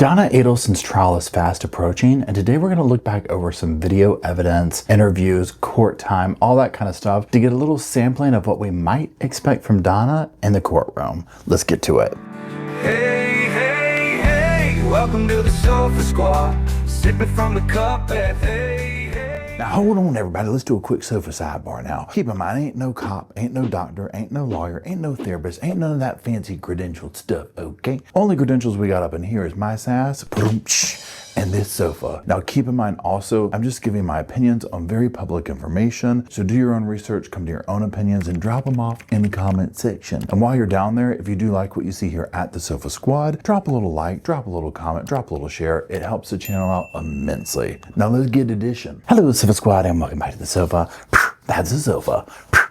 Donna Adelson's trial is fast approaching, and today we're going to look back over some video evidence, interviews, court time, all that kind of stuff to get a little sampling of what we might expect from Donna in the courtroom. Let's get to it. Hey, hey, hey, welcome to the Sofa Squad, sipping from the cup at hey. Now hold on everybody, let's do a quick sofa sidebar now. Keep in mind, ain't no cop, ain't no doctor, ain't no lawyer, ain't no therapist, ain't none of that fancy credentialed stuff, okay? Only credentials we got up in here is my sass, and this sofa. Now keep in mind also, I'm just giving my opinions on very public information, so do your own research, come to your own opinions, and drop them off in the comment section. And while you're down there, if you do like what you see here at the Sofa Squad, drop a little like, drop a little comment, drop a little share. It helps the channel out immensely. Now let's get to edition. Hello Sofa Squad, and welcome back to the sofa. That's a sofa.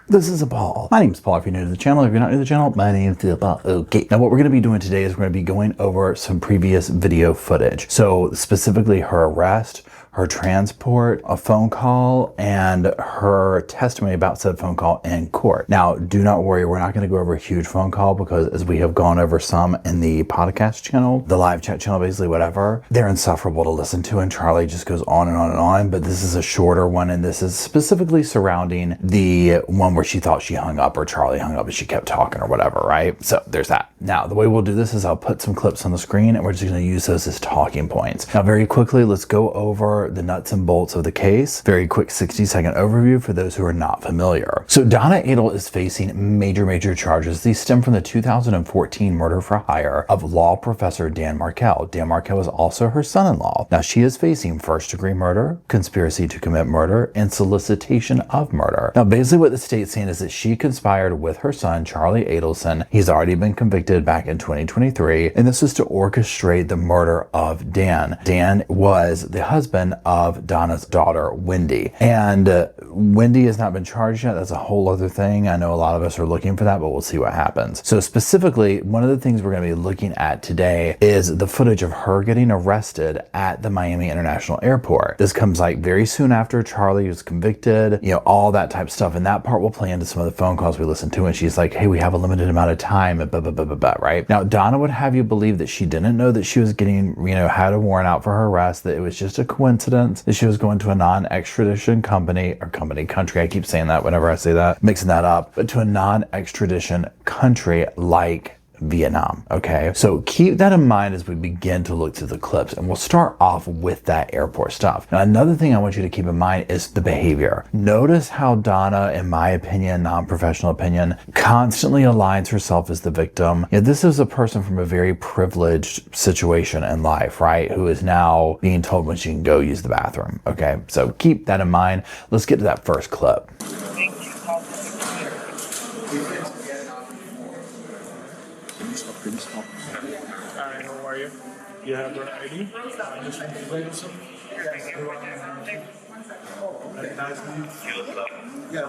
This is Paul. My name's Paul if you're new to the channel. If you're not new to the channel, my name's Paul. Okay. Now what we're going to be doing today is we're going to be going over some previous video footage. So specifically her arrest, her transport, a phone call, and her testimony about said phone call in court. Now, do not worry, we're not going to go over a huge phone call because as we have gone over some in the podcast channel, the live chat channel, basically whatever, they're insufferable to listen to and Charlie just goes on and on and on, but this is a shorter one and this is specifically surrounding the one where she thought she hung up or Charlie hung up and she kept talking or whatever, right? So there's that. Now, the way we'll do this is I'll put some clips on the screen and we're just going to use those as talking points. Now, very quickly, let's go over the nuts and bolts of the case. Very quick 60-second overview for those who are not familiar. So Donna Adel is facing major charges. These stem from the 2014 murder for hire of law professor Dan Markel. Dan Markel is also her son-in-law. Now she is facing first-degree murder, conspiracy to commit murder, and solicitation of murder. Now basically what the state's saying is that she conspired with her son, Charlie Adelson. He's already been convicted back in 2023, and this is to orchestrate the murder of Dan. Dan was the husband of Donna's daughter, Wendy. And Wendy has not been charged yet. That's a whole other thing. I know a lot of us are looking for that, but we'll see what happens. So specifically, one of the things we're going to be looking at today is the footage of her getting arrested at the Miami International Airport. This comes like very soon after Charlie was convicted, you know, all that type of stuff. And that part will play into some of the phone calls we listened to. And she's like, hey, we have a limited amount of time, and blah, blah, blah, blah, blah, right? Now, Donna would have you believe that she didn't know that she was getting, you know, had a warrant out for her arrest, that it was just a coincidence, that she was going to a non-extradition country. I keep saying that whenever I say that, mixing that up, but to a non-extradition country like Vietnam. Okay, so keep that in mind as we begin to look through the clips, and we'll start off with that airport stuff. Now, another thing I want you to keep in mind is the behavior. Notice how Donna, in my opinion, non-professional opinion, constantly aligns herself as the victim. You know, this is a person from a very privileged situation in life, right? Who is now being told when she can go use the bathroom. Okay, so keep that in mind. Let's get to that first clip. Hi, how are you? You have your ID? Yeah.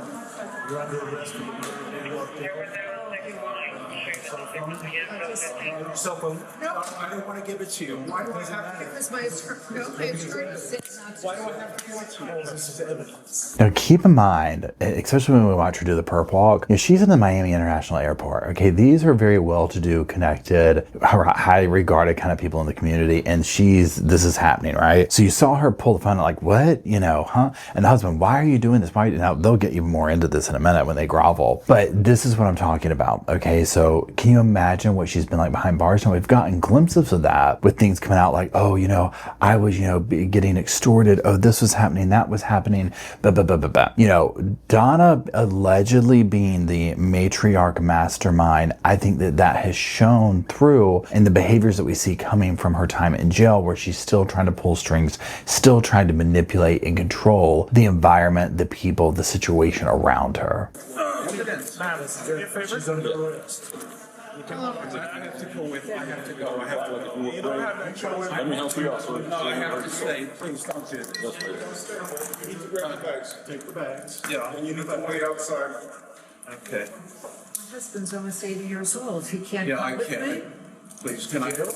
You're under arrest. Cell phone. No, I don't want to give it to you. Why do I have to? Because my attorney said not to. Why do I have to give it to you? This is evidence. Now keep in mind, especially when we watch her do the perp walk, you know, she's in the Miami International Airport. Okay, these are very well-to-do, connected, highly regarded kind of people in the community, and this is happening, right? So you saw her pull the phone out like, what? You know, huh? And the husband, why are you doing this? Why? Now they'll get even more into this in a minute when they grovel. But this is what I'm talking about. Okay, so can you imagine what she's been like behind bars? And we've gotten glimpses of that with things coming out like, oh, you know, I was, you know, getting extorted. Oh, this was happening. That was happening. Blah, blah, blah, blah, blah. You know, Donna allegedly being the matriarch mastermind, I think that has shown through in the behaviors that we see coming from her time in jail, where she's still trying to pull strings, still trying to manipulate and control the environment, the people, the situation around her. She's under arrest. I have to go with. I have to go. I have to. You don't have no choice. Let me help you out. No, I have to stay. Please don't do this. You need to grab the bags. Take the bags. Yeah. And you need to wait outside. Okay. My husband's almost 80 years old. He can't Yeah, come I with me. can't. Please, can I go?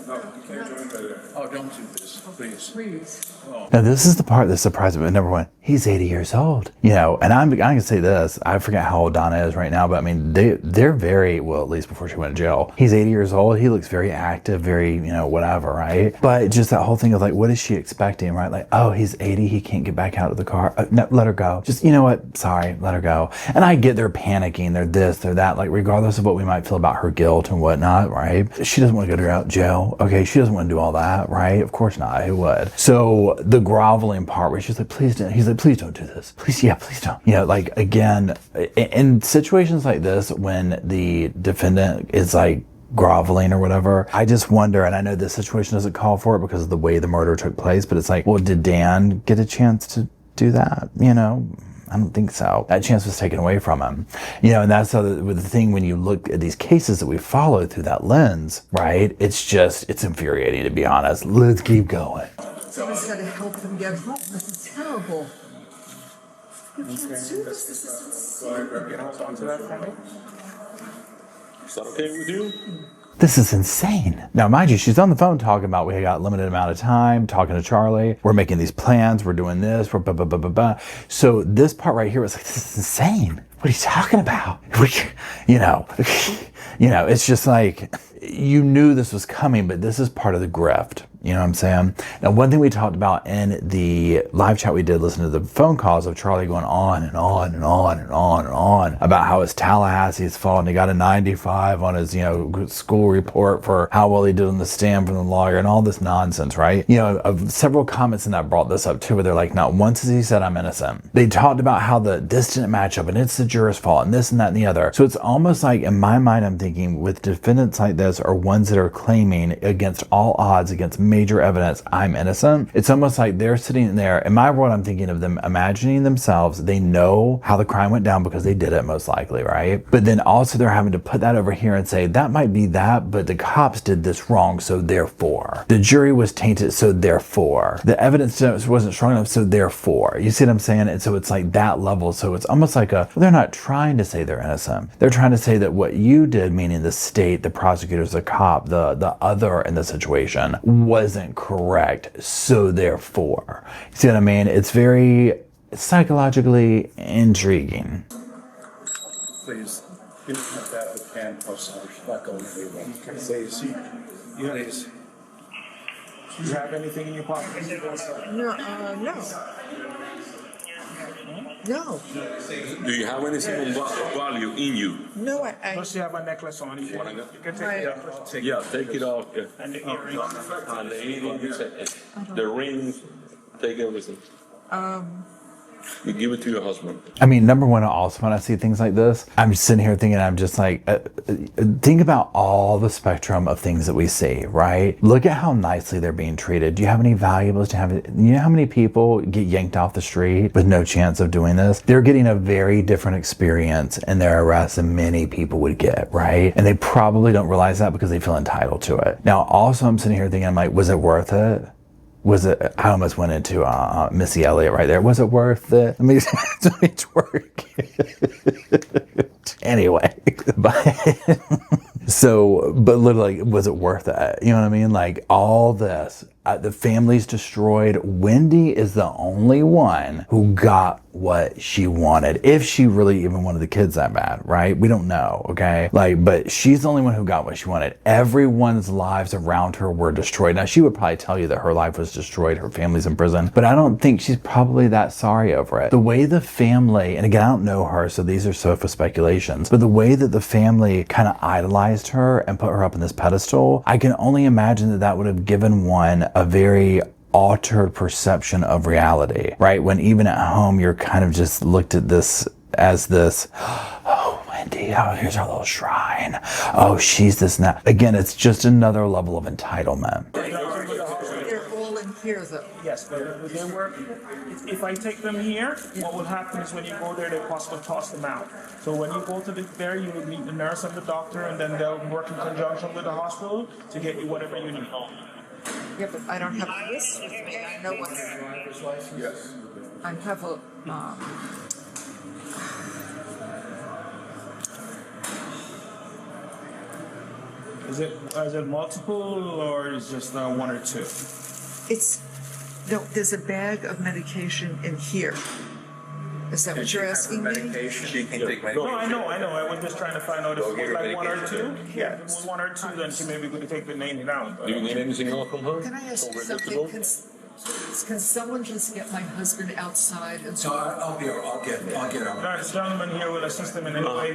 No, you can't do it. Oh, don't do this, please. Please. Now, this is the part that surprised me. Number one, he's 80 years old. You know, and I can say this. I forget how old Donna is right now, but I mean, they're very, well, at least before she went to jail. He's 80 years old. He looks very active, very, you know, whatever, right? But just that whole thing of like, what is she expecting, right? Like, oh, he's 80. He can't get back out of the car. No, let her go. Just, you know what? Sorry, let her go. And I get they're panicking. They're this, they're that. Like, regardless of what we might feel about her guilt and whatnot, right? She doesn't want to go to jail. Okay, she doesn't want to do all that, right? Of course not. Who would? So the groveling part where she's like, please don't. He's like, please don't do this. Please, yeah, please don't. You know, like, again, in situations like this, when the defendant is like groveling or whatever, I just wonder, and I know this situation doesn't call for it because of the way the murder took place, but it's like, well, did Dan get a chance to do that? You know? I don't think so. That chance was taken away from him. You know, and that's the thing when you look at these cases that we follow through that lens, right? It's infuriating, to be honest. Let's keep going. Someone's got to help them get home. This is terrible. You can't do this. This is insane. Can I hold on to that for me? Is that okay with you? This is insane. Now, mind you, she's on the phone talking about we got a limited amount of time, talking to Charlie. We're making these plans. We're doing this. We're blah, blah, blah, blah, blah. So this part right here was like, this is insane. What are you talking about? You know, it's just like, you knew this was coming, but this is part of the grift. You know what I'm saying? Now, one thing we talked about in the live chat we did, listen to the phone calls of Charlie going on and on and on and on and on about how his Tallahassee's fault and he got a 95 on his, you know, school report for how well he did on the stand from the lawyer and all this nonsense, right? You know, several comments in that brought this up too, where they're like, not once has he said I'm innocent. They talked about how this didn't match up and it's the juror's fault and this and that and the other. So it's almost like, in my mind, I'm thinking with defendants like this or ones that are claiming against all odds, against major evidence, I'm innocent. It's almost like they're sitting there. In my world, I'm thinking of them imagining themselves. They know how the crime went down because they did it most likely, right? But then also they're having to put that over here and say, that might be that, but the cops did this wrong, so therefore. The jury was tainted, so therefore. The evidence wasn't strong enough, so therefore. You see what I'm saying? And so it's like that level. So it's almost like they're not trying to say they're innocent. They're trying to say that what you did, meaning the state, the prosecutors, the cop, the other in the situation, wasn't correct, so therefore. You see what I mean? It's very psychologically intriguing. Please, you don't have that with handcuffs on. She's not going anywhere. Okay, say, see, please. Do you have anything in your pocket? No, no. No. Do you have anything of value in you? No, I Plus, you have a necklace on. You can take it off. Yeah, take it off. Yeah. And the earrings. And the earrings, the ring, take everything. You give it to your husband. I mean, number one, also when I see things like this, I'm just sitting here thinking, I'm just like, think about all the spectrum of things that we see, right? Look at how nicely they're being treated. Do you have any valuables? You know how many people get yanked off the street with no chance of doing this? They're getting a very different experience in their arrest than many people would get, right? And they probably don't realize that because they feel entitled to it. Now, also, I'm sitting here thinking, I'm like, was it worth it? Was it? I almost went into Missy Elliott right there. Was it worth it? Let me twerk. Anyway, but literally, was it worth it? You know what I mean? Like all this, the family's destroyed. Wendy is the only one who got what she wanted, if she really even wanted the kids that bad, right? We don't know, okay? But she's the only one who got what she wanted. Everyone's lives around her were destroyed. Now, she would probably tell you that her life was destroyed, her family's in prison, but I don't think she's probably that sorry over it. The way the family, and again, I don't know her, so these are sofa speculations, but the way that the family kind of idolized her and put her up on this pedestal, I can only imagine that would have given one a very altered perception of reality, right? When even at home, you're kind of just looked at this as this, oh, Wendy, oh, here's our little shrine. Oh, she's this and that. Again, it's just another level of entitlement. they're all in here though. Yes, but they work. If I take them here, what will happen is when you go there, they possibly toss them out. So when you go to there, you will meet the nurse and the doctor, and then they'll work in conjunction with the hospital to get you whatever you need. Yeah, but I don't have a list with me. I know what's. Yes. I have a. Is it multiple or is just one or two? No, there's a bag of medication in here. Is that what you're asking me? She can take medication. No, I know. I was just trying to find out if Go it get was her like one or medication. two. Yeah, if it was one or two, then she may be good to take the name down. Do you need anything else from her? Can I ask you So we're good to something? go? Can someone just get my husband outside and So I'll get her. This gentleman here will assist him in any way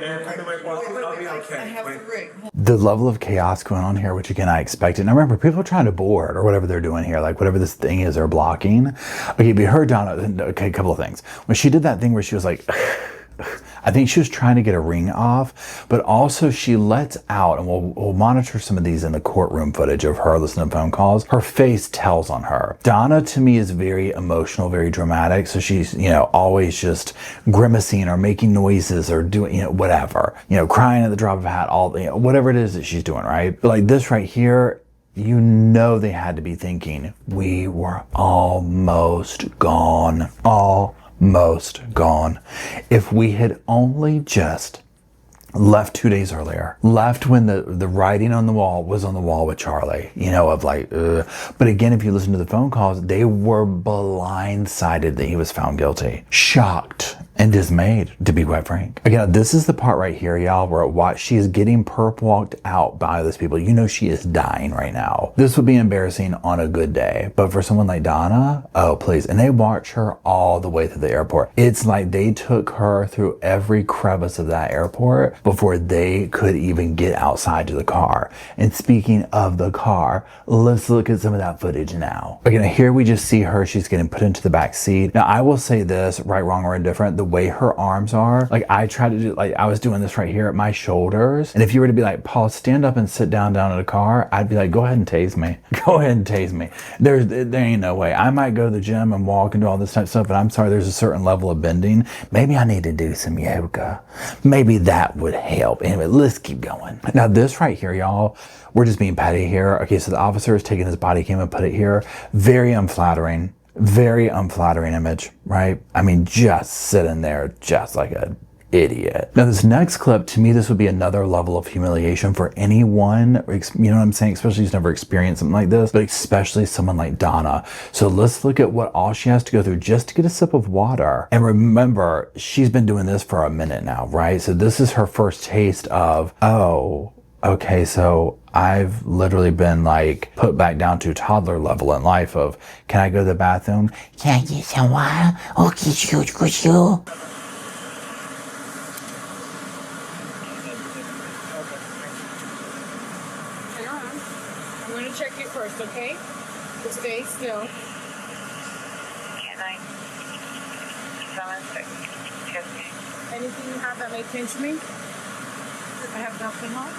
possible. I'll be okay. I have the ring. The level of chaos going on here, which again I expected. And I remember people are trying to board or whatever they're doing here, like whatever this thing is they're blocking. Okay, we heard Donna. Okay, a couple of things. When she did that thing where she was like, I think she was trying to get a ring off, but also she lets out, and we'll monitor some of these in the courtroom footage of her listening to phone calls. Her face tells on her. Donna, to me, is very emotional, very dramatic. So she's, always just grimacing or making noises or doing, whatever, crying at the drop of a hat, all, whatever it is that she's doing, right? But like this right here, they had to be thinking, we were almost gone. Almost gone. If we had only just left 2 days earlier, left when the writing on the wall was on the wall with Charlie, of like, but again, if you listen to the phone calls, they were blindsided that he was found guilty, shocked and dismayed, to be quite frank. Again, this is the part right here, y'all, where she is getting perp walked out by those people. She is dying right now. This would be embarrassing on a good day, but for someone like Donna, oh please. And they watched her all the way through the airport. It's like they took her through every crevice of that airport before they could even get outside to the car. And speaking of the car, let's look at some of that footage now. Again, here we just see her, she's getting put into the back seat. Now I will say this, right, wrong, or indifferent, the way her arms are, like I tried to do, like I was doing this right here at my shoulders. And if you were to be like, Paul, stand up and sit down in the car, I'd be like, go ahead and tase me. Go ahead and tase me. There ain't no way. I might go to the gym and walk and do all this type of stuff, but I'm sorry, there's a certain level of bending. Maybe I need to do some yoga. Maybe that would help. Anyway, let's keep going. Now this right here, y'all, we're just being petty here. Okay, so the officer is taking his body cam and put it here. Very unflattering image, right? I mean, just sitting there just like an idiot. Now this next clip, to me, this would be another level of humiliation for anyone, you know what I'm saying? Especially who's never experienced something like this, but especially someone like Donna. So let's look at what all she has to go through just to get a sip of water. And remember, she's been doing this for a minute now, right? So this is her first taste of, oh, okay, so I've literally been like put back down to toddler level in life of, can I go to the bathroom? Can I get some water? Okay, could you? I'm going to check you first, okay? Just stay still. Can I? 7-6. Yes, ma'am. Anything you have that may pinch me? I have nothing on.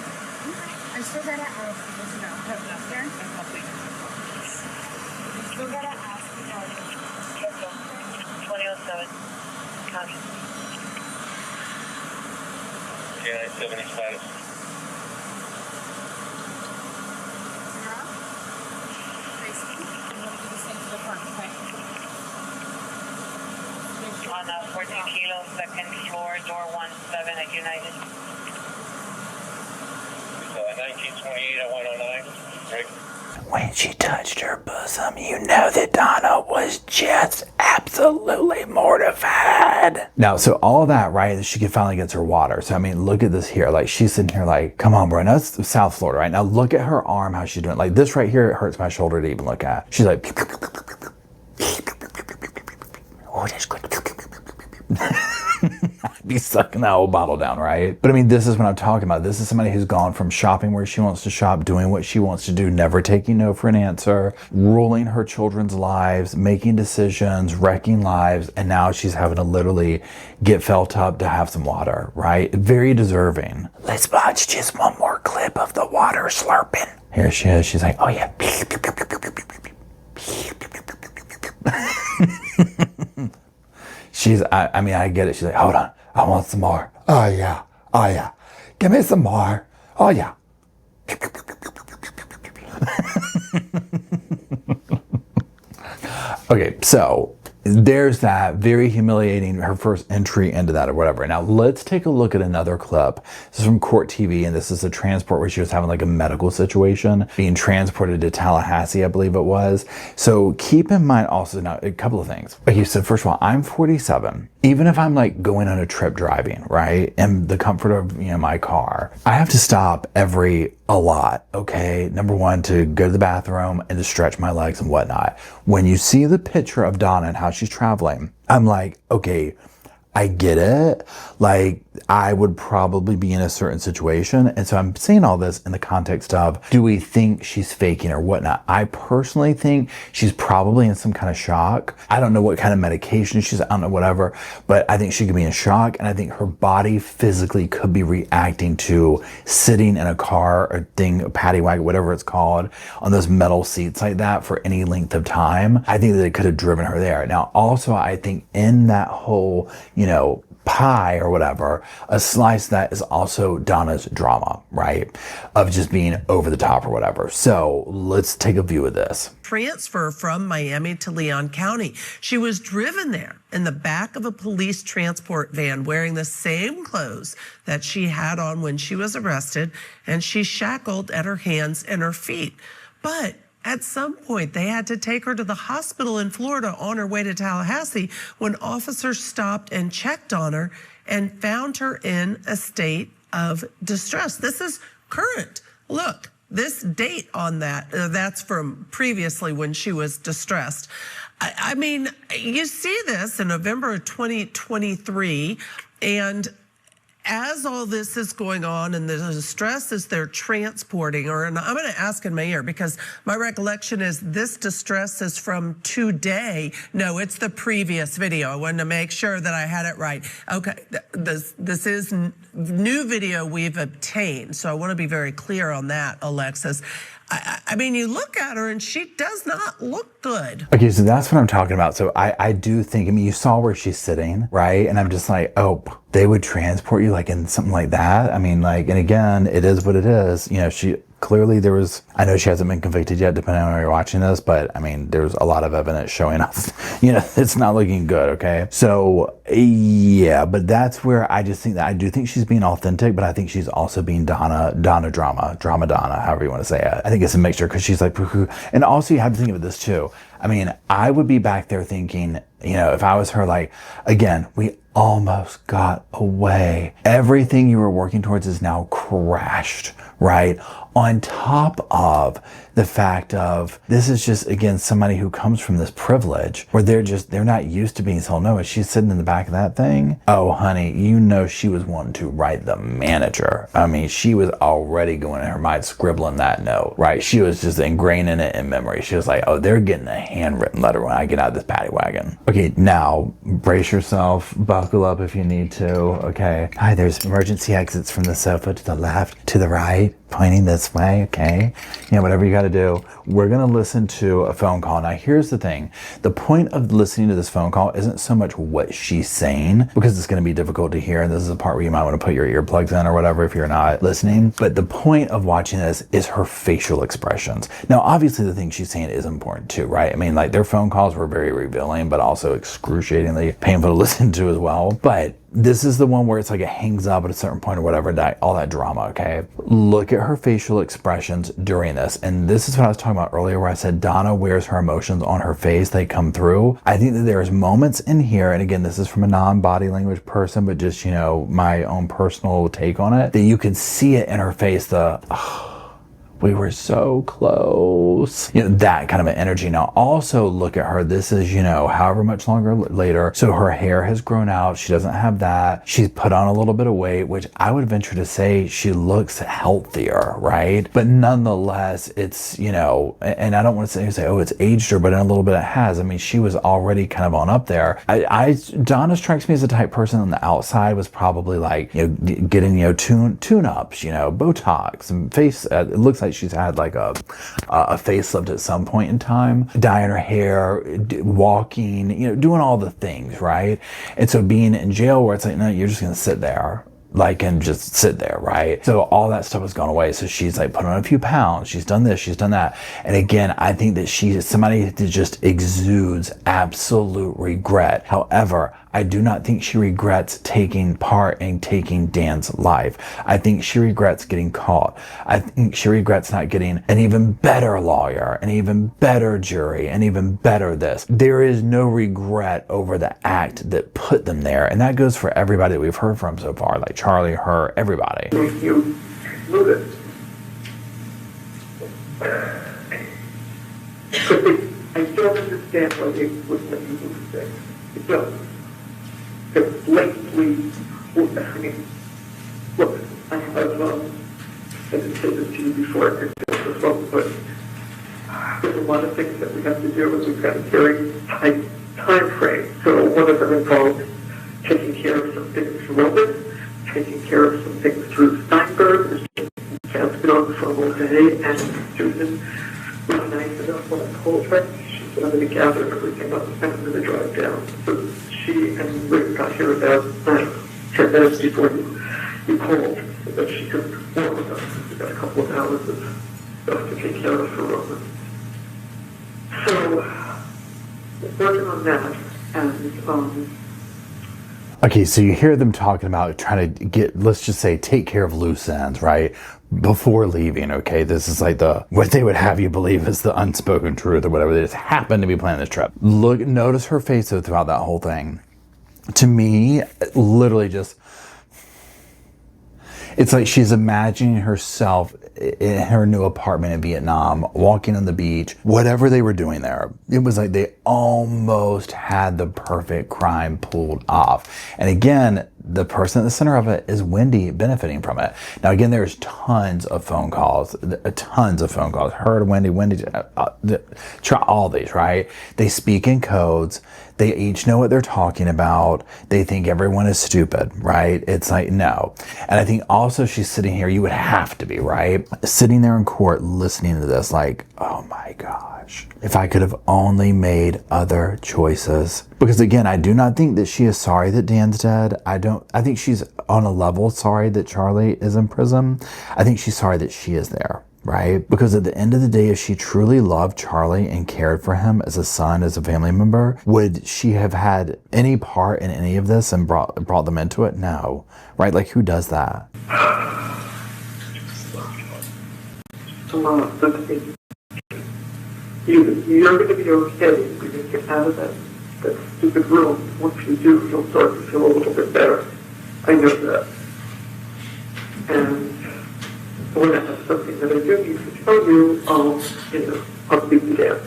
I still gotta ask you this now. I have nothing. I'm nothing. I still gotta ask you now. Yes, ma'am. 2007. County. Yeah, 70 status. On 14 Kilo, second floor, door 17 at United. 1928 at 109, right? When she touched her bosom, you know that Donna was just absolutely mortified. Now, so all that, right, she could finally get her water. So, I mean, look at this here. Like, she's sitting here like, come on, bro. Now, that's South Florida, right? Now, look at her arm, how she's doing. Like, this right here, it hurts my shoulder to even look at. She's like, oh, that's good. I'd be sucking that whole bottle down, right? But I mean, this is what I'm talking about. This is somebody who's gone from shopping where she wants to shop, doing what she wants to do, never taking no for an answer, ruling her children's lives, making decisions, wrecking lives, and now she's having to literally get felt up to have some water, right? Very deserving. Let's watch just one more clip of the water slurping. Here she is. She's like, oh yeah. I mean, I get it. She's like, hold on, I want some more. Oh yeah, give me some more. Oh yeah. Okay, so there's that, very humiliating, her first entry into that or whatever. Now let's take a look at another clip. This is from Court TV, and this is a transport where she was having like a medical situation, being transported to Tallahassee, I believe it was. So keep in mind also, now a couple of things. Okay, so first of all, I'm 47. Even if I'm like going on a trip driving, right, in the comfort of, you know, my car, I have to stop a lot, okay? Number one, to go to the bathroom and to stretch my legs and whatnot. When you see the picture of Donna and how she's traveling, I'm like, okay, I get it. Like, I would probably be in a certain situation. And so I'm saying all this in the context of, do we think she's faking or whatnot? I personally think she's probably in some kind of shock. I don't know what kind of medication she's, I don't know, whatever, but I think she could be in shock. And I think her body physically could be reacting to sitting in a car or thing, a paddy wagon, whatever it's called, on those metal seats like that for any length of time. I think that it could have driven her there. Now, also, I think in that whole, you know, pie or whatever, a slice that is also Donna's drama, right? Of just being over the top or whatever. So let's take a view of this. Transfer from Miami to Leon County. She was driven there in the back of a police transport van wearing the same clothes that she had on when she was arrested, and she's shackled at her hands and her feet. But at some point, they had to take her to the hospital in Florida on her way to Tallahassee when officers stopped and checked on her and found her in a state of distress. This is current. Look, this date on that, that's from previously when she was distressed. I mean, you see this in November of 2023, and as all this is going on and the distress is they're transporting her, and I'm going to ask in my ear because my recollection is this distress is from today. No, it's the previous video. I wanted to make sure that I had it right. Okay, this is new video we've obtained, so I want to be very clear on that, Alexis. I mean, you look at her and she does not look good. Okay, so that's what I'm talking about. So I do think, I mean, you saw where she's sitting, right? And I'm just like, oh, they would transport you like in something like that? I mean, like, and again, it is what it is. You know, she clearly there was, I know she hasn't been convicted yet, depending on how you're watching this, but I mean, there's a lot of evidence showing us, you know, it's not looking good, okay? So, yeah, but that's where I just think that I do think she's being authentic, but I think she's also being Donna drama Donna, however you want to say it. I think it's a mixture because she's like, and also you have to think of this too. I mean, I would be back there thinking, you know, if I was her, like, again, we almost got away. Everything you were working towards is now crashed, right? On top of the fact of this is just, again, somebody who comes from this privilege where they're not used to being told no. She's sitting in the back of that thing. Oh, honey, you know, she was wanting to write the manager. I mean, she was already going in her mind scribbling that note, right? She was just ingraining it in memory. She was like, oh, they're getting a handwritten letter when I get out of this paddy wagon. Okay, now brace yourself, buckle up if you need to, okay? Hi, there's emergency exits from the sofa to the left, to the right, pointing this way, okay? You know, whatever you got to do. We're going to listen to a phone call. Now, here's the thing. The point of listening to this phone call isn't so much what she's saying, because it's going to be difficult to hear, and this is the part where you might want to put your earplugs in or whatever if you're not listening. But the point of watching this is her facial expressions. Now, obviously, the thing she's saying is important too, right? I mean, like, their phone calls were very revealing, but also excruciatingly painful to listen to as well. But this is the one where it's like it hangs up at a certain point or whatever, all that drama, okay? Look at her facial expressions during this. And this is what I was talking about earlier where I said Donna wears her emotions on her face. They come through. I think that there's moments in here, and again, this is from a non-body language person, but just, you know, my own personal take on it, that you can see it in her face, we were so close. You know, that kind of an energy. Now, also look at her. This is, you know, however much longer later. So her hair has grown out. She doesn't have that. She's put on a little bit of weight, which I would venture to say she looks healthier, right? But nonetheless, it's, you know, and I don't want to say, oh, it's aged her, but in a little bit it has. I mean, she was already kind of on up there. Donna strikes me as the type person on the outside was probably like, you know, getting, you know, tune-ups, you know, Botox and face. It looks like she's had like a facelift at some point in time, dyeing her hair, walking, you know, doing all the things, right? And so being in jail where it's like, no, you're just gonna sit there, like, and just sit there, right? So all that stuff has gone away. So she's like put on a few pounds. She's done this, she's done that. And again, I think that she is somebody that just exudes absolute regret. However, I do not think she regrets taking part in taking Dan's life. I think she regrets getting caught. I think she regrets not getting an even better lawyer, an even better jury, an even better this. There is no regret over the act that put them there. And that goes for everybody that we've heard from so far, like Charlie, her, everybody. You move it. I don't understand why they would let you move things. It doesn't. They're blatantly, I mean, look, I have, I didn't say this to you before, I did this as well, but there's a lot of things that we have to do, and we've got a very tight time frame. So one of them involves taking care of some things for Roman, taking care of some things through Steinberg. Sam's been on the phone all day, and Susan was nice enough when I called her. She said, I'm going to gather everything up, and I'm going to drive down. So she and Rick got here about 10 minutes before you called, so that she could work with us. We got a couple of hours of stuff to take care of for Roman. So, we're working on that, and Okay, so you hear them talking about trying to get, let's just say, take care of loose ends, right? Before leaving, okay? This is like what they would have you believe is the unspoken truth or whatever. They just happen to be planning this trip. Notice her face though throughout that whole thing. To me, literally just, it's like she's imagining herself in her new apartment in Vietnam, walking on the beach, whatever they were doing there. It was like they almost had the perfect crime pulled off. And again, the person at the center of it is Wendy benefiting from it. Now, again, there's tons of phone calls. Her to Wendy, all these, right? They speak in codes. They each know what they're talking about. They think everyone is stupid, right? It's like, no. And I think also she's sitting here, you would have to be, right? Sitting there in court listening to this like, oh my gosh, if I could have only made other choices. Because again, I do not think that she is sorry that Dan's dead. I think she's on a level sorry that Charlie is in prison. I think she's sorry that she is there. Right? Because at the end of the day, if she truly loved Charlie and cared for him as a son, as a family member, would she have had any part in any of this and brought them into it? No. Right? Like, who does that? You're going to be okay when you get out of that stupid room. Once you do, you'll start to feel a little bit better. I know that. And when I have something that I do need to tell you, I'll speak to Dan.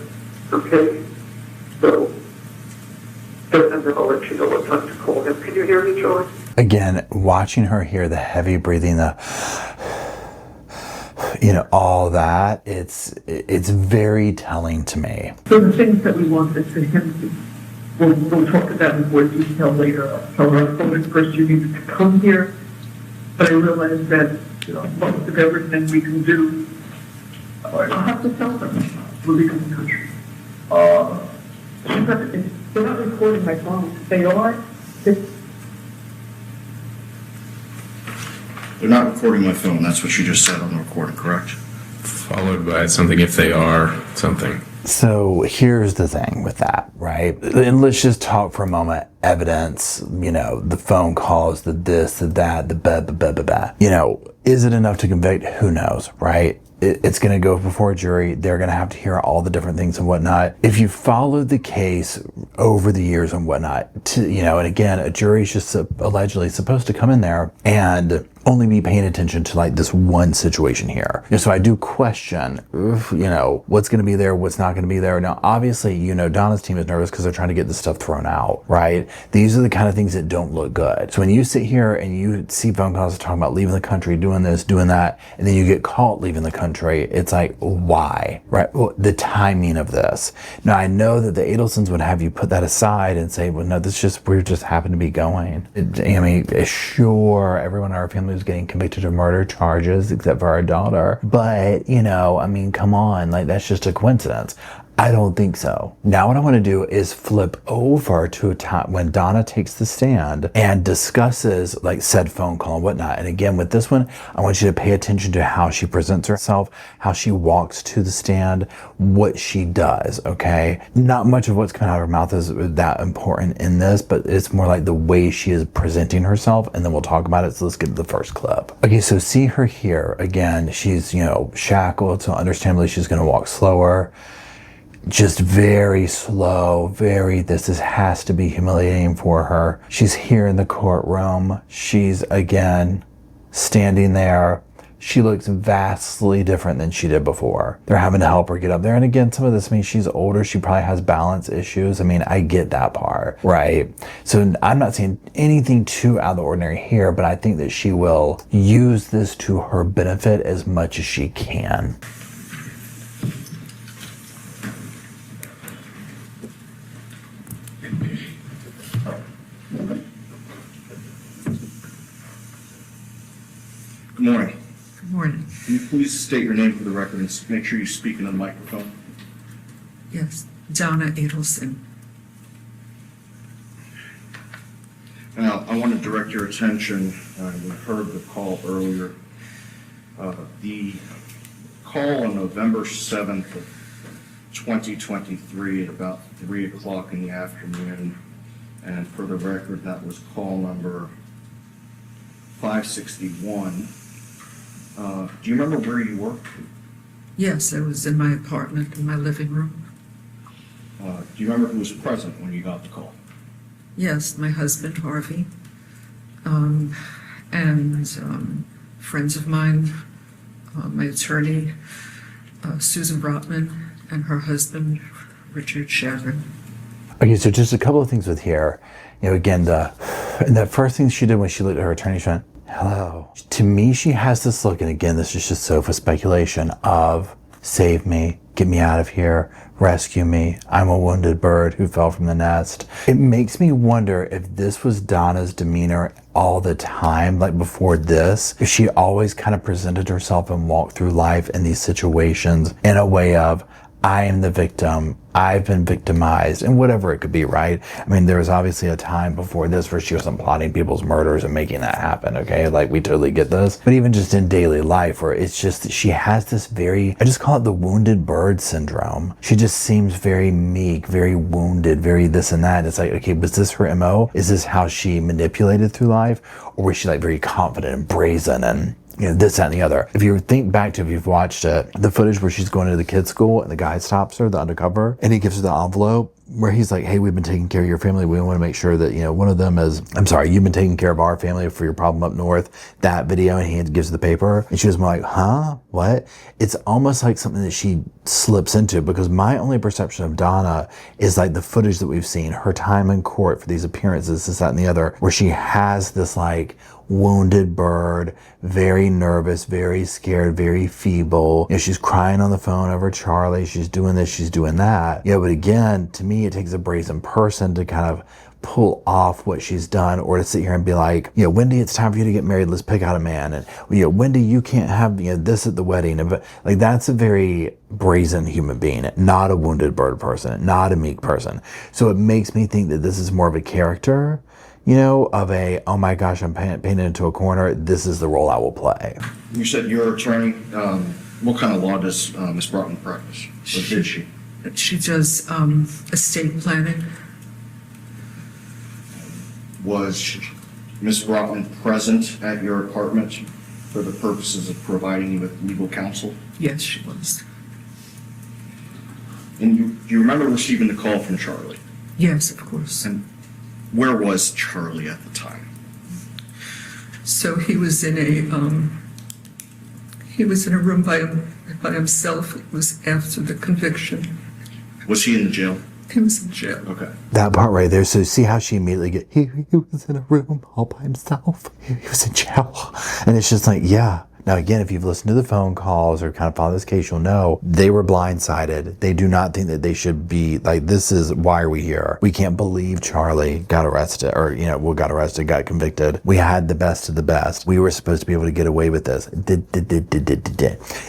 Okay? So, and then I'll let you know what time to call him. Can you hear me, Charlie? Again, watching her hear the heavy breathing, all that, it's very telling to me. So the things that we wanted to him, we'll talk about in more detail later. I'll tell her I told him first you needed to come here, but I realized that most of everything we can do, I'll have to tell them we're leaving the country. They're not recording my phone. They are. They're not recording my phone. That's what you just said on the recording, correct? Followed by something if they are something. So here's the thing with that, right? And let's just talk for a moment. Evidence, the phone calls, the this, the that, the blah, blah, blah, blah, blah. Is it enough to convict? Who knows, right? It's going to go before a jury. They're going to have to hear all the different things and whatnot. If you followed the case over the years and whatnot, and again, a jury's just allegedly supposed to come in there and only be paying attention to like this one situation here. So I do question, what's going to be there, what's not going to be there. Now, obviously, Donna's team is nervous because they're trying to get this stuff thrown out, right? These are the kind of things that don't look good. So when you sit here and you see phone calls talking about leaving the country, doing this, doing that, and then you get caught leaving the country, it's like, why, right? Well, the timing of this. Now, I know that the Adelsons would have you put that aside and say, well, no, we just happen to be going. Sure, everyone in our family was getting convicted of murder charges except for our daughter. But, come on, like that's just a coincidence. I don't think so. Now what I want to do is flip over to a time when Donna takes the stand and discusses like said phone call and whatnot. And again, with this one, I want you to pay attention to how she presents herself, how she walks to the stand, what she does, okay? Not much of what's coming out of her mouth is that important in this, but it's more like the way she is presenting herself, and then we'll talk about it. So let's get to the first clip. Okay, so see her here. Again, she's, shackled, so understandably she's gonna walk slower. Just very slow, this has to be humiliating for her. She's here in the courtroom. She's, again, standing there. She looks vastly different than she did before. They're having to help her get up there. And again, some of this means she's older. She probably has balance issues. I mean, I get that part, right? So I'm not saying anything too out of the ordinary here, but I think that she will use this to her benefit as much as she can. Good morning. Good morning. Can you please state your name for the record and make sure you speak into the microphone? Yes, Donna Adelson. Now, I want to direct your attention, we heard the call earlier. The call on November 7th of 2023 at about 3 o'clock in the afternoon, and for the record, that was call number 561. Do you remember where you were? Yes, I was in my apartment, in my living room. Do you remember who was present when you got the call? Yes, my husband, Harvey, and friends of mine, my attorney, Susan Brotman, and her husband, Richard Chagrin. Okay, so just a couple of things with here. Again, and the first thing she did when she looked at her attorney, she went, hello. To me, she has this look, and again, this is just sofa speculation of save me, get me out of here, rescue me. I'm a wounded bird who fell from the nest. It makes me wonder if this was Donna's demeanor all the time, like before this, if she always kind of presented herself and walked through life in these situations in a way of, I am the victim, I've been victimized, and whatever it could be, right? I mean, there was obviously a time before this where she wasn't plotting people's murders and making that happen, okay? Like, we totally get this. But even just in daily life, where it's just, she has this very, I just call it the wounded bird syndrome. She just seems very meek, very wounded, very this and that. It's like, okay, was this her MO? Is this how she manipulated through life? Or was she like very confident and brazen and this, that, and the other? If you think back to, if you've watched it, the footage where she's going to the kids' school and the guy stops her, the undercover, and he gives her the envelope where he's like, hey, we've been taking care of your family. We want to make sure that, one of them is, I'm sorry, you've been taking care of our family for your problem up north. That video, and he gives her the paper. And she was more like, huh? What? It's almost like something that she slips into, because my only perception of Donna is like the footage that we've seen, her time in court for these appearances, this, that, and the other, where she has this like wounded bird, very nervous, very scared, very feeble. She's crying on the phone over Charlie. She's doing this, she's doing that. But again, to me, it takes a brazen person to kind of pull off what she's done, or to sit here and be like, Wendy, it's time for you to get married. Let's pick out a man. And Wendy, you can't have this at the wedding. And like, that's a very brazen human being, not a wounded bird person, not a meek person. So it makes me think that this is more of a character, of a, oh my gosh, I'm painted into a corner. This is the role I will play. You said your attorney. What kind of law does Ms. Broughton practice? Or did she? She does estate planning. Was Ms. Broughton present at your apartment for the purposes of providing you with legal counsel? Yes, she was. And you remember receiving the call from Charlie? Yes, of course. And where was Charlie at the time? So he was in a room by himself. It was after the conviction. Was he in the jail? He was in jail. Okay. That part right there. So see how she immediately he was in a room all by himself. He was in jail. And it's just like, yeah, Now, again, if you've listened to the phone calls or kind of followed this case, you'll know they were blindsided. They do not think that they should be like, this is why are we here? We can't believe Charlie got arrested or, got arrested, got convicted. We had the best of the best. We were supposed to be able to get away with this.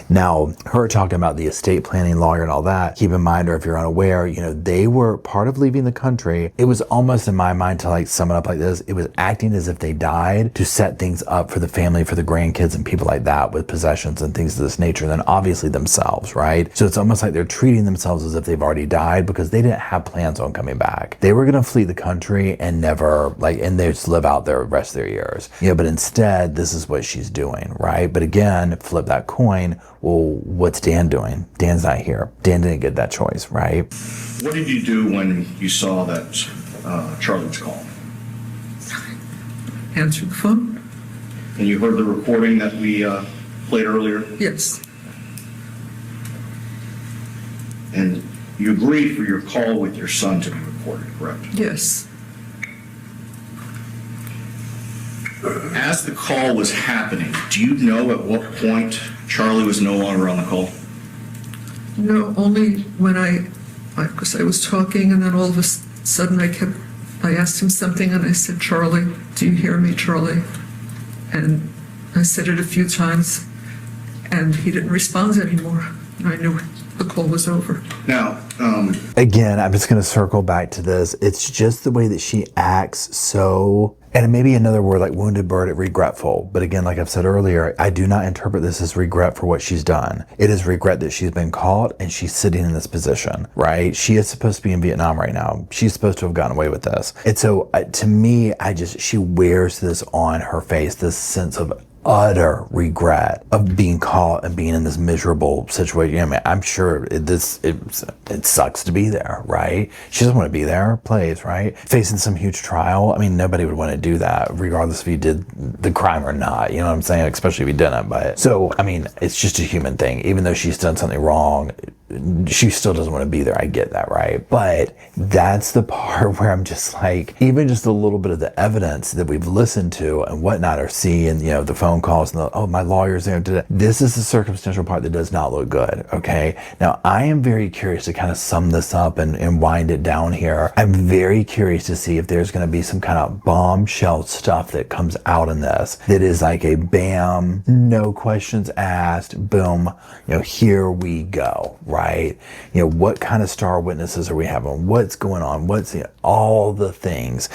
Now, her talking about the estate planning lawyer and all that, keep in mind, or if you're unaware, they were part of leaving the country. It was almost in my mind to like sum it up like this. It was acting as if they died to set things up for the family, for the grandkids and people like that with possessions and things of this nature. And then obviously themselves, right? So it's almost like they're treating themselves as if they've already died because they didn't have plans on coming back. They were going to flee the country and never and they just live out the rest of their years. But instead, this is what she's doing, right? But again, flip that coin. Well, what's Dan doing? Dan's not here. Dan didn't get that choice, right? What did you do when you saw that Charlie was calling? Answered the phone? And you heard the recording that we played earlier? Yes. And you agreed for your call with your son to be recorded, correct? Yes. As the call was happening, do you know at what point Charlie was no longer on the call? No, only when because I was talking and then all of a sudden I asked him something and I said, Charlie, do you hear me, Charlie? And I said it a few times and he didn't respond anymore. I knew the call was over. Now, again, I'm just going to circle back to this. It's just the way that she acts so, and maybe another word like wounded bird, regretful. But again, like I've said earlier, I do not interpret this as regret for what she's done. It is regret that she's been caught and she's sitting in this position, right? She is supposed to be in Vietnam right now. She's supposed to have gotten away with this. And so to me, she wears this on her face, this sense of utter regret of being caught and being in this miserable situation. I mean, I'm sure it sucks to be there, right? She doesn't want to be there, plays, right? Facing some huge trial. I mean, nobody would want to do that, regardless if you did the crime or not. You know what I'm saying? Especially if you didn't. But so, I mean, it's just a human thing. Even though she's done something wrong, she still doesn't want to be there. I get that, right? But that's the part where I'm just like, even just a little bit of the evidence that we've listened to and whatnot, or seeing, the phone calls and my lawyer's there today. This is the circumstantial part that does not look good, okay? Now, I am very curious to kind of sum this up and wind it down here. I'm very curious to see if there's going to be some kind of bombshell stuff that comes out in this that is like a bam, no questions asked, boom, here we go, right? What kind of star witnesses are we having? What's going on? What's all the things?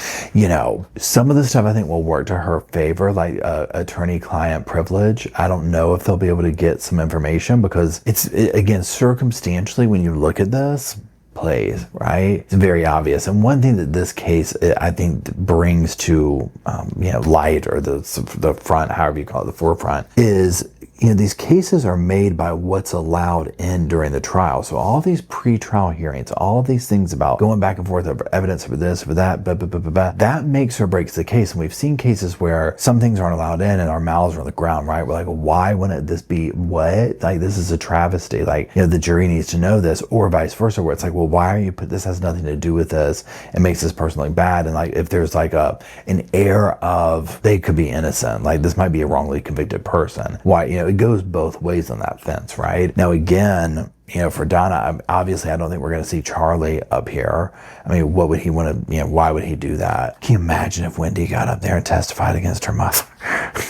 Some of the stuff I think will work to her favor, like attorney-client privilege. I don't know if they'll be able to get some information because again, circumstantially, when you look at this, plays, right? It's very obvious. And one thing that this case, I think, brings to, light, or the front, however you call it, the forefront, is these cases are made by what's allowed in during the trial. So all these pre-trial hearings, all of these things about going back and forth over evidence for this, for that, that makes or breaks the case. And we've seen cases where some things aren't allowed in and our mouths are on the ground, right? We're like, why wouldn't this be what? Like, this is a travesty. Like, the jury needs to know this, or vice versa, where it's like, well, why are you this has nothing to do with this. It makes this person look bad. And like, if there's like an air of they could be innocent, like this might be a wrongly convicted person. Why, it goes both ways on that fence, right? Now, again, for Donna, obviously, I don't think we're going to see Charlie up here. I mean, what would he want to, why would he do that? Can you imagine if Wendy got up there and testified against her mother?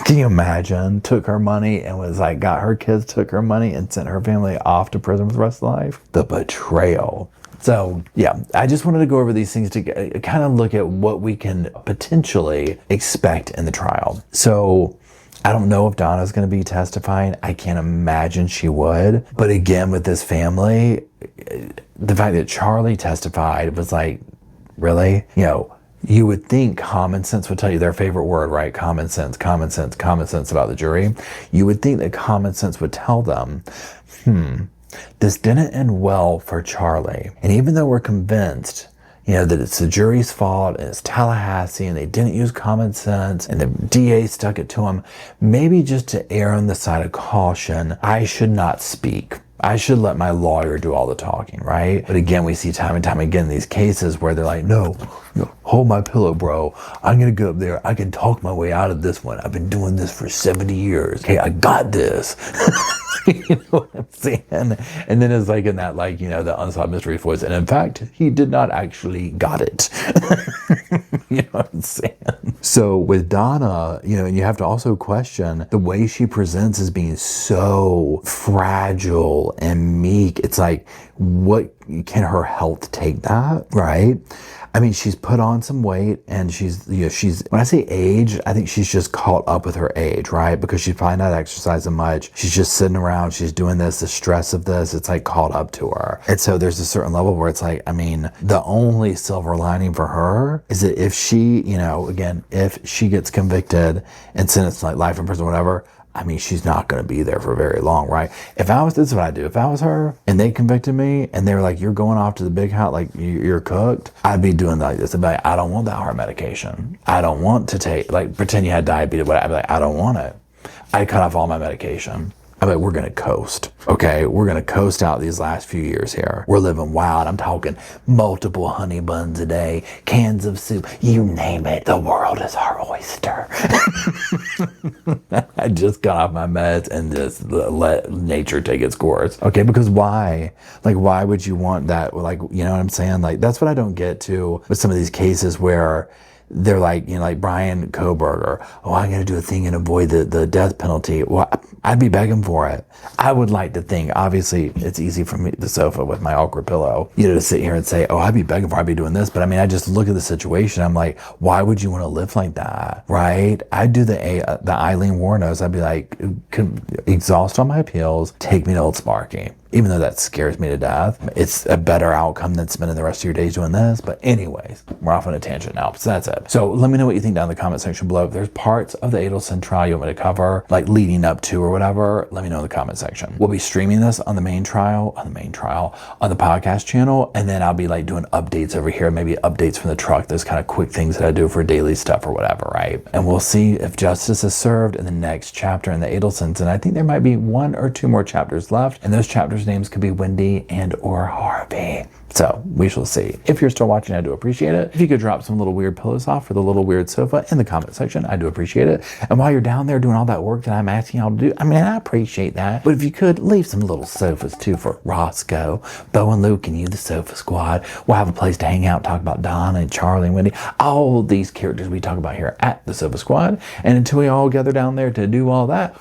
Can you imagine? Took her money and was like, got her kids, took her money and sent her family off to prison for the rest of life? The betrayal. So, yeah, I just wanted to go over these things to kind of look at what we can potentially expect in the trial. So, I don't know if Donna's going to be testifying. I can't imagine she would. But again, with this family, the fact that Charlie testified was like, really? You would think common sense would tell you their favorite word, right? Common sense about the jury. You would think that common sense would tell them, this didn't end well for Charlie. And even though we're convinced that it's the jury's fault and it's Tallahassee and they didn't use common sense and the DA stuck it to him, maybe just to err on the side of caution, I should not speak. I should let my lawyer do all the talking, right? But again, we see time and time again these cases where they're like, no, hold my pillow, bro. I'm gonna go up there. I can talk my way out of this one. I've been doing this for 70 years. Okay, I got this. You know what I'm saying? And then it's like in that, like, you know, the unsolved mystery voice. And in fact, he did not actually got it. You know what I'm saying? So with Donna, you know, and you have to also question the way she presents as being so fragile and meek. It's like, what can her health take that, right? I mean, she's put on some weight and she's, you know, when I say age, I think she's just caught up with her age, right? Because she's probably not exercising much. She's just sitting around, she's doing this, the stress of this, it's like caught up to her. And so there's a certain level where it's like, I mean, the only silver lining for her is that if she, you know, again, if she gets convicted and sentenced to like life in prison or whatever, I mean, she's not going to be there for very long, right? This is what I do. If I was her and they convicted me and they were like, you're going off to the big house, like you're cooked, I'd be doing like this. I'd be like, I don't want that heart medication. I don't want to take, like, pretend you had diabetes, but I'd be like, I don't want it. I'd cut off all my medication. I mean, we're going to coast, okay? We're going to coast out these last few years here. We're living wild. I'm talking multiple honey buns a day, cans of soup, you name it. The world is our oyster. I just got off my meds and just let nature take its course. Okay, because why? Like, why would you want that? Like, you know what I'm saying? Like, that's what I don't get to with some of these cases where they're like, you know, like Brian Koberger, oh, I'm going to do a thing and avoid the death penalty. Well, I'd be begging for it. I would like to think, obviously, it's easy for me, the sofa with my awkward pillow, you know, to sit here and say, oh, I'd be begging for it, I'd be doing this. But I mean, I just look at the situation. I'm like, why would you want to live like that? Right? I'd do the Eileen Warnos. I'd be like, exhaust all my appeals, take me to Old Sparky. Even though that scares me to death, it's a better outcome than spending the rest of your days doing this. But anyways, we're off on a tangent now, so that's it. So let me know what you think down in the comment section below. If there's parts of the Adelson trial you want me to cover, like leading up to or whatever, let me know in the comment section. We'll be streaming this on the main trial, on the podcast channel, and then I'll be like doing updates over here, maybe updates from the truck, those kind of quick things that I do for daily stuff or whatever, right? And we'll see if justice is served in the next chapter in the Adelsons. And I think there might be 1 or 2 more chapters left, and those chapters' names could be Wendy and or Harvey. So we shall see. If you're still watching, I do appreciate it. If you could drop some little weird pillows off for the little weird sofa in the comment section, I do appreciate it. And while you're down there doing all that work that I'm asking y'all to do, I mean, I appreciate that. But if you could leave some little sofas too for Roscoe, Bo and Luke, and you, the Sofa Squad. We'll have a place to hang out, talk about Donna and Charlie and Wendy, all these characters we talk about here at the Sofa Squad. And until we all gather down there to do all that,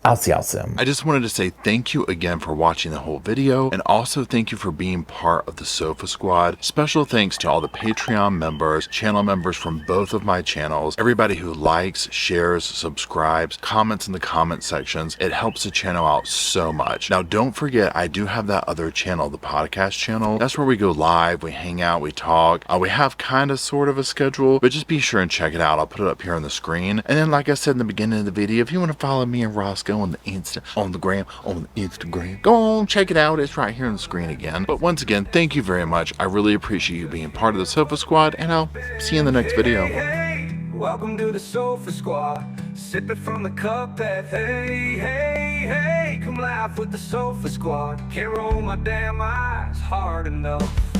I'll see y'all soon. I just wanted to say thank you again for watching the whole video, and also thank you for being part of the Sofa Squad. Special thanks to all the Patreon members, channel members from both of my channels, everybody who likes, shares, subscribes, comments in the comment sections. It helps the channel out so much. Now don't forget, I do have that other channel, the podcast channel. That's where we go live, we hang out, we talk. We have kind of sort of a schedule, but just be sure and check it out. I'll put it up here on the screen. And then, like I said in the beginning of the video, if you want to follow me and Roscoe on the Instagram, go on, check it out. It's right here on the screen again. But once again, thank you very much. I really appreciate you being part of the Sofa Squad, and I'll see you in the next video. Hey, welcome to the Sofa Squad, sipping from the cup that hey, come laugh with the Sofa Squad. Can't roll my damn eyes hard enough.